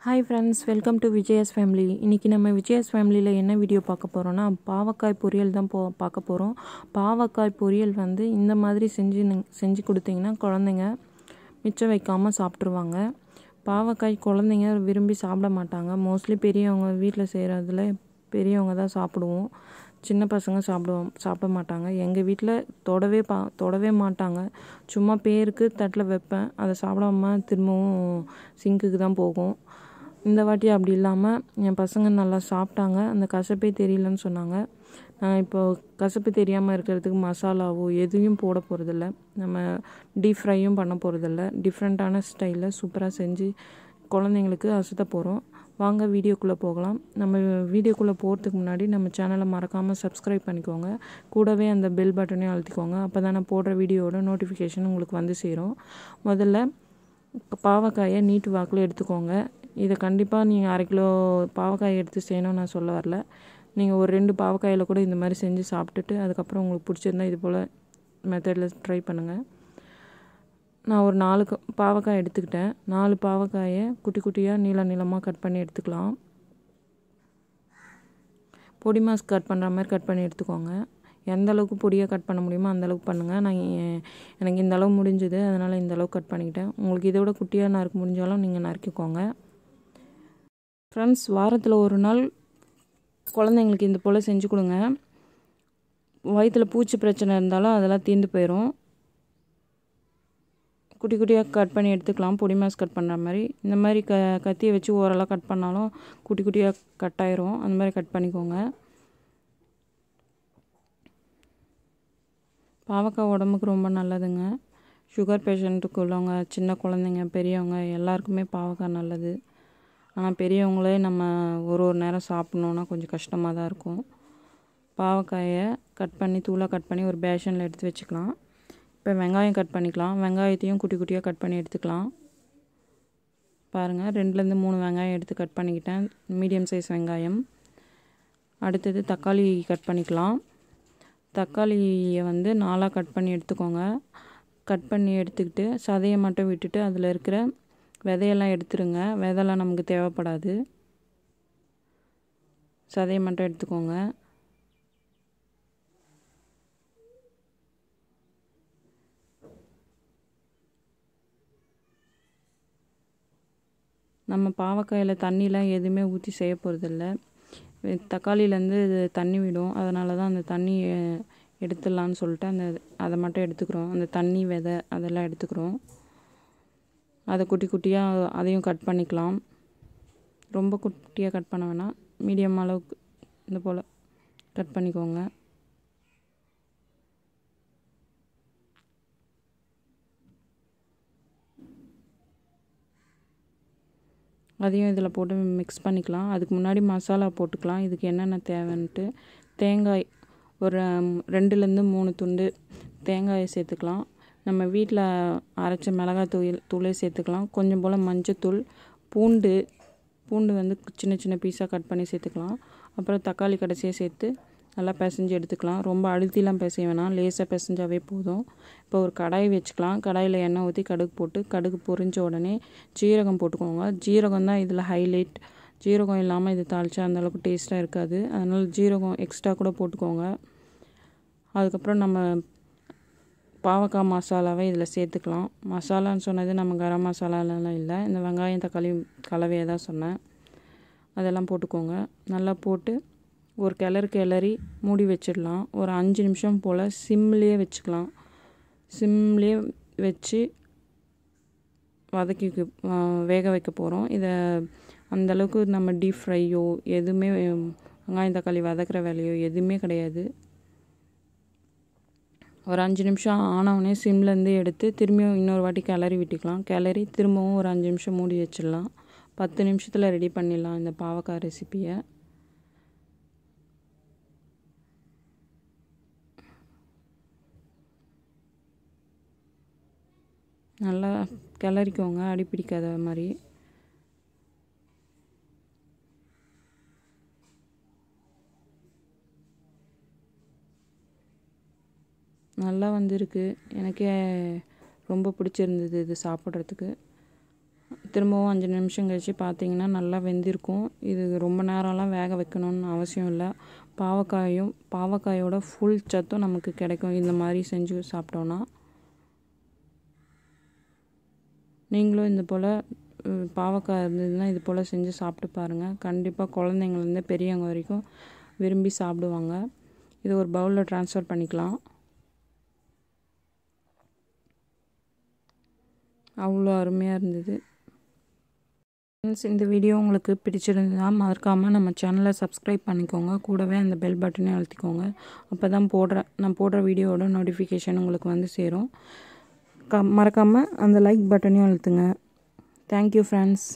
Hi friends, welcome to Vijaya's family. இன்னைக்கு நம்ம விஜயாஸ் ஃபேமிலியில் என்ன வீடியோ பார்க்க போகிறோன்னா பாவக்காய் பொரியல் தான் பார்க்க போகிறோம். பாவக்காய் பொரியல் வந்து இந்த மாதிரி செஞ்சு கொடுத்தீங்கன்னா குழந்தைங்க மிச்சம் வைக்காமல் சாப்பிட்ருவாங்க. பாவக்காய் குழந்தைங்க விரும்பி சாப்பிட மாட்டாங்க. மோஸ்ட்லி பெரியவங்க வீட்டில் செய்கிறதுல பெரியவங்க தான் சாப்பிடுவோம். சின்ன பசங்க சாப்பிட மாட்டாங்க. எங்கள் வீட்டில் தொடவே மாட்டாங்க. சும்மா பேருக்கு தட்டில் வைப்பேன், அதை சாப்பிடாம திரும்பவும் சிங்குக்கு தான் போகும். இந்த வாட்டி அப்படி இல்லாமல் என் பசங்க நல்லா சாப்பிட்டாங்க. அந்த கசப்பே தெரியலன்னு சொன்னாங்க. நான் இப்போது கசப்பு தெரியாமல் இருக்கிறதுக்கு மசாலாவோ எதுவும் போட போகிறதில்ல. நம்ம டீப் ஃப்ரையும் பண்ண போகிறதில்ல. டிஃப்ரெண்ட்டான ஸ்டைலில் சூப்பராக செஞ்சு குழந்தைங்களுக்கு அசத்த போகிறோம். வாங்க வீடியோக்குள்ளே போகலாம். நம்ம வீடியோக்குள்ளே போகிறதுக்கு முன்னாடி நம்ம சேனலை மறக்காமல் சப்ஸ்கிரைப் பண்ணிக்கோங்க. கூடவே அந்த பெல் பட்டனையும் அழுத்திக்கோங்க. அப்போ தான் நான் போடுற வீடியோட நோட்டிஃபிகேஷன் உங்களுக்கு வந்து சேரும். முதல்ல பாவக்காயை நீட்டு வாக்கில் எடுத்துக்கோங்க. இதை கண்டிப்பாக நீங்கள் 1/2 கிலோ பாவக்காயை எடுத்து செய்யணும்னு நான் சொல்ல வரல. நீங்கள் ஒரு 2 பாவக்காயில் கூட இந்த மாதிரி செஞ்சு சாப்பிட்டுட்டு அதுக்கப்புறம் உங்களுக்கு பிடிச்சிருந்தா இது போல் மெத்தடில் ட்ரை பண்ணுங்கள். நான் ஒரு 4 பாவக்காய் எடுத்துக்கிட்டேன். 4 பாவக்காயை குட்டி குட்டியாக நீளமாக கட் பண்ணி எடுத்துக்கலாம். பொடி மாஸ் கட் பண்ணுற மாதிரி கட் பண்ணி எடுத்துக்கோங்க. எந்த அளவுக்கு பொடியாக கட் பண்ண முடியுமோ அந்தளவுக்கு பண்ணுங்கள். எனக்கு இந்த அளவு முடிஞ்சுது, அதனால் இந்த அளவுக்கு கட் பண்ணிக்கிட்டேன். உங்களுக்கு இதோட குட்டியாக நறுக்க முடிஞ்சாலும் நீங்கள் நறுக்கிக்கோங்க. ஃப்ரெண்ட்ஸ், வாரத்தில் ஒரு நாள் குழந்தைங்களுக்கு இந்த போல் செஞ்சு கொடுங்க. வயிற்றில் பூச்சி பிரச்சனை இருந்தாலும் அதெல்லாம் தீர்ந்து போயிடும். குட்டி குட்டியாக கட் பண்ணி எடுத்துக்கலாம். பொடி மாஸ் கட் பண்ணுற மாதிரி இந்த மாதிரி கத்தியை வச்சு ஓரளவு கட் பண்ணாலும் குட்டி குட்டியாக கட் ஆயிரும். அந்த மாதிரி கட் பண்ணிக்கோங்க. பாவக்காய் உடம்புக்கு ரொம்ப நல்லதுங்க. சுகர் பேஷண்ட்டுக்கு உள்ளவங்க, சின்ன குழந்தைங்க, பெரியவங்க எல்லாருக்குமே பாவக்காய் நல்லது. ஆனால் பெரியவங்களே நம்ம ஒரு நேரம் சாப்பிட்ணுன்னா கொஞ்சம் கஷ்டமாக தான் இருக்கும். பாவக்காயை கட் பண்ணி தூளாக கட் பண்ணி ஒரு பேஷனில் எடுத்து வச்சுக்கலாம். இப்போ வெங்காயம் கட் பண்ணிக்கலாம். வெங்காயத்தையும் குட்டி குட்டியாக கட் பண்ணி எடுத்துக்கலாம். பாருங்கள், 2லேருந்து 3 வெங்காயம் எடுத்து கட் பண்ணிக்கிட்டேன். மீடியம் சைஸ் வெங்காயம். அடுத்தது தக்காளி கட் பண்ணிக்கலாம். தக்காளியை வந்து 4 கட் பண்ணி எடுத்துக்கோங்க. கட் பண்ணி எடுத்துக்கிட்டு சதையை மட்டும் விட்டுட்டு அதில் இருக்கிற விதையெல்லாம் எடுத்துருங்க. விதையெல்லாம் நமக்கு தேவைப்படாது. சதையை மட்டும் எடுத்துக்கோங்க. நம்ம பாவக்காயில் தண்ணிலாம் எதுவுமே ஊற்றி செய்ய போகிறதில்ல. தக்காளியிலேருந்து தண்ணி விடும். அதனால தான் அந்த தண்ணி எடுத்துடலான்னு சொல்லிட்டு அதை மட்டும் எடுத்துக்கிறோம். அந்த தண்ணி விதை அதெல்லாம் எடுத்துக்கிறோம். அதை குட்டி குட்டியாக அதையும் கட் பண்ணிக்கலாம். ரொம்ப குட்டியாக கட் பண்ண வேணாம், மீடியம் அளவுக்கு இந்த போல் கட் பண்ணிக்கோங்க. அதையும் இதில் போட்டு மிக்ஸ் பண்ணிக்கலாம். அதுக்கு முன்னாடி மசாலா போட்டுக்கலாம். இதுக்கு என்னென்ன தேவைன்ட்டு தேங்காய் ஒரு 2லேருந்து 3 துண்டு தேங்காயை சேர்த்துக்கலாம். நம்ம வீட்டில் அரைச்ச மிளகாய் தூளே சேர்த்துக்கலாம். கொஞ்சம் போல் மஞ்சத்தூள், பூண்டு வந்து சின்ன சின்ன பீஸாக கட் பண்ணி சேர்த்துக்கலாம். அப்புறம் தக்காளி கடைசியாக சேர்த்து நல்லா பிசைஞ்சு எடுத்துக்கலாம். ரொம்ப அழுத்திலாம் பிசைய வேணாம், லேசாக பிசைஞ்சாவே போதும். இப்போ ஒரு கடாய் வச்சுக்கலாம். கடாயில் எண்ணெய் ஊற்றி கடுகு போட்டு கடுகு பொரிஞ்ச உடனே ஜீரகம் போட்டுக்கோங்க. ஜீரகம் தான் இதில் ஹைலைட். ஜீரகம் இல்லாமல் இது தாளித்தா அந்தளவுக்கு டேஸ்ட்டாக இருக்காது. அதனால் ஜீரகம் எக்ஸ்ட்ரா கூட போட்டுக்கோங்க. அதுக்கப்புறம் நம்ம பாவக்காய் மசாலாவை இதில் சேர்த்துக்கலாம். மசாலான்னு சொன்னது நம்ம கரம் மசாலாலாம் இல்லை, இந்த வெங்காயம் தக்காளி கலவையை தான் சொன்னேன். அதெல்லாம் போட்டுக்கோங்க. நல்லா போட்டு ஒரு கிளறி மூடி வச்சிடலாம். ஒரு 5 நிமிஷம் போல் சிம்லேயே வச்சுக்கலாம். சிம்லேயே வச்சு வேக வைக்க போகிறோம். இதை அந்தளவுக்கு நம்ம டீப் ஃப்ரையோ எதுவுமே வெங்காயம் தக்காளி வதக்கிற வேலையோ எதுவுமே கிடையாது. ஒரு 5 நிமிஷம் ஆனவுடனே சிம்லேருந்து எடுத்து திரும்பியும் இன்னொரு வாட்டி கிளறி விட்டுக்கலாம். கிளறி திரும்பவும் ஒரு 5 நிமிஷம் மூடி வச்சிடலாம். 10 நிமிஷத்தில் ரெடி பண்ணிடலாம் இந்த பாவக்காய் ரெசிப்பியை. நல்லா கிளறிக்கோங்க, அடி பிடிக்காத மாதிரி. நல்லா வந்திருக்கு. எனக்கே ரொம்ப பிடிச்சிருந்தது இது சாப்பிட்றதுக்கு. திரும்பவும் 5 நிமிஷம் கழித்து பார்த்தீங்கன்னா நல்லா வெந்திருக்கும். இது ரொம்ப நேரம்லாம் வேக வைக்கணும்னு அவசியம் இல்லை. பாவக்காயோட ஃபுல் சத்தும் நமக்கு கிடைக்கும் இந்த மாதிரி செஞ்சு சாப்பிட்டோன்னா. நீங்களும் இந்த போல் பாவக்காய் இருந்ததுன்னா இது போல் செஞ்சு சாப்பிட்டு பாருங்கள். கண்டிப்பாக குழந்தைங்கள்லேருந்து பெரியவங்க வரைக்கும் விரும்பி சாப்பிடுவாங்க. இது ஒரு பவுலில் ட்ரான்ஸ்ஃபர் பண்ணிக்கலாம். அவ்வளோ அருமையாக இருந்தது. இந்த வீடியோ உங்களுக்கு பிடிச்சிருந்ததா மறக்காமல் நம்ம சேனலை சப்ஸ்கிரைப் பண்ணிக்கோங்க. கூடவே அந்த பெல் பட்டனையும் அழுத்திக்கோங்க. அப்போ தான் நான் போடுற வீடியோவோட நோட்டிஃபிகேஷன் உங்களுக்கு வந்து சேரும். மறக்காமல் அந்த லைக் பட்டனையும் அழுத்துங்க. Thank you friends.